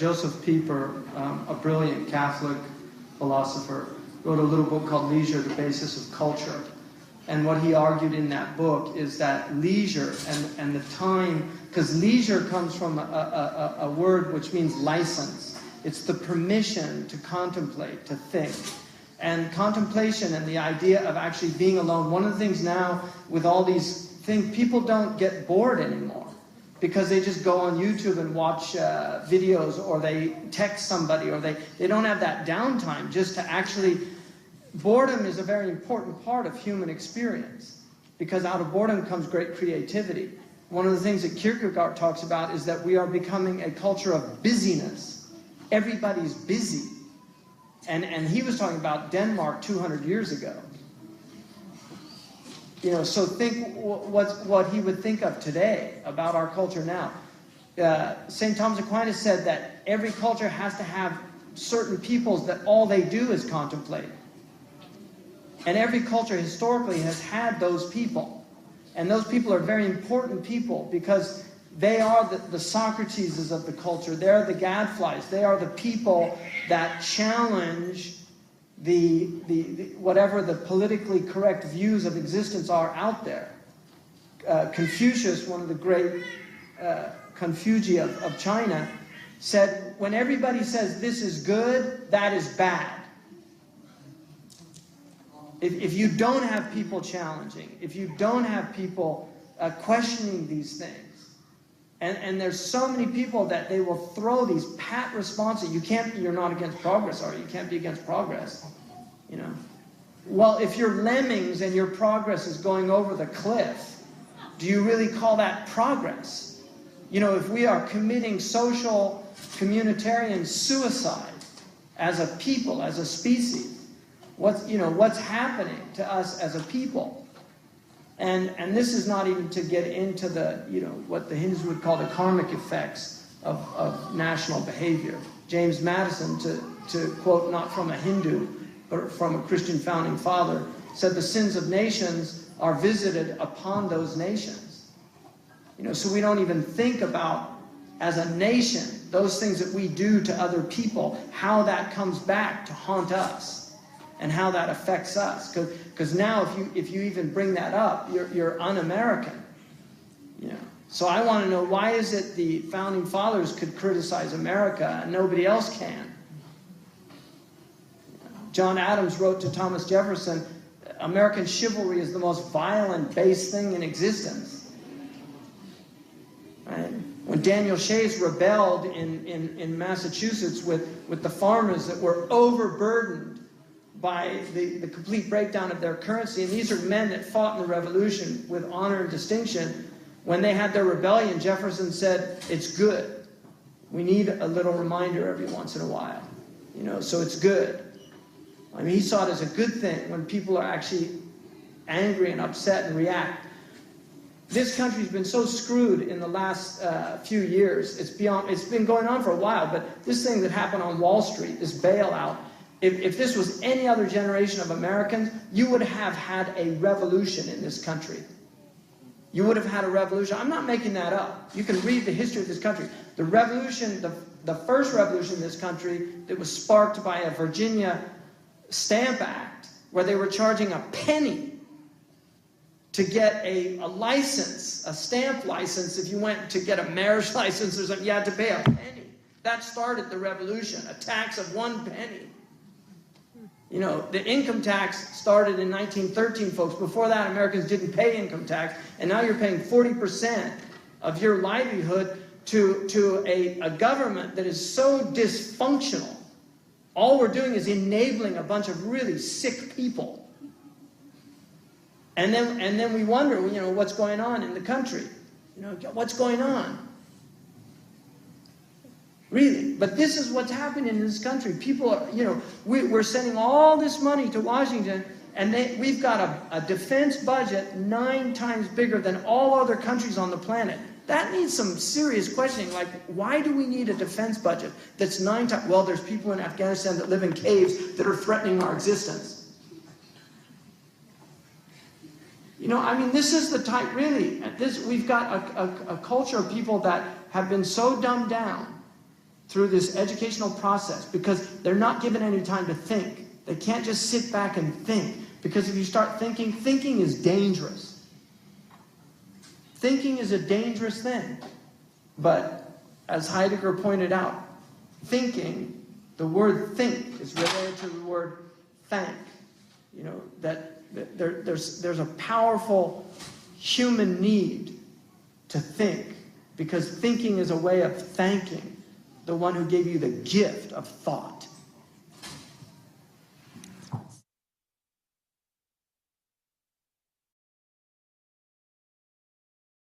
Joseph Pieper, a brilliant Catholic philosopher, wrote a little book called Leisure, the Basis of Culture. And what he argued in that book is that leisure and the time, because leisure comes from a word which means license. It's the permission to contemplate, to think. And contemplation and the idea of actually being alone. One of the things now with all these things, people don't get bored anymore because they just go on YouTube and watch videos, or they text somebody, or they don't have that downtime just to actually... Boredom is a very important part of human experience, because out of boredom comes great creativity. One of the things that Kierkegaard talks about is that we are becoming a culture of busyness. Everybody's busy. And he was talking about Denmark 200 years ago. You know, so think what he would think of today about our culture now. St. Thomas Aquinas said that every culture has to have certain peoples that all they do is contemplate. And every culture historically has had those people. And those people are very important people, because they are the Socrateses of the culture. They're the gadflies. They are the people that challenge the whatever the politically correct views of existence are out there. Confucius, one of the great Confuci of China, said, when everybody says this is good, that is bad. If you don't have people challenging, if you don't have people questioning these things, and there's so many people that they will throw these pat responses. You're not against progress, are you? You can't be against progress, you know. Well, if you're lemmings and your progress is going over the cliff, do you really call that progress? You know, if we are committing social, communitarian suicide as a people, as a species, what's happening to us as a people? And this is not even to get into the, what the Hindus would call the karmic effects of national behavior. James Madison, to quote not from a Hindu, but from a Christian founding father, said the sins of nations are visited upon those nations. So we don't even think about, as a nation, those things that we do to other people, how that comes back to haunt us. And how that affects us, because now if you even bring that up, you're un-American. So I want to know, why is it the founding fathers could criticize America and nobody else can? John Adams wrote to Thomas Jefferson, American chivalry is the most violent, base thing in existence. Right? When Daniel Shays rebelled in Massachusetts with the farmers that were overburdened by the complete breakdown of their currency. And these are men that fought in the Revolution with honor and distinction. When they had their rebellion, Jefferson said, it's good. We need a little reminder every once in a while. So it's good. I mean, he saw it as a good thing when people are actually angry and upset and react. This country's been so screwed in the last few years. It's been going on for a while, but this thing that happened on Wall Street, this bailout, if this was any other generation of Americans, you would have had a revolution in this country. You would have had a revolution. I'm not making that up. You can read the history of this country. The revolution, the first revolution in this country that was sparked by a Virginia Stamp Act, where they were charging a penny to get a license, a stamp license. If you went to get a marriage license or something, you had to pay a penny. That started the revolution, a tax of 1 penny. The income tax started in 1913, folks. Before that, Americans didn't pay income tax. And now you're paying 40% of your livelihood to a government that is so dysfunctional. All we're doing is enabling a bunch of really sick people. And then we wonder, what's going on in the country? What's going on? Really. But this is what's happening in this country. People are, we're sending all this money to Washington, and we've got a defense budget 9 times bigger than all other countries on the planet. That needs some serious questioning. Like, why do we need a defense budget that's 9 times? Well, there's people in Afghanistan that live in caves that are threatening our existence. This is the type, really. We've got a culture of people that have been so dumbed down through this educational process, because they're not given any time to think. They can't just sit back and think, because if you start thinking, thinking is dangerous. Thinking is a dangerous thing. But as Heidegger pointed out, thinking, the word think is related to the word thank. You know, that there's a powerful human need to think, because thinking is a way of thanking the one who gave you the gift of thought.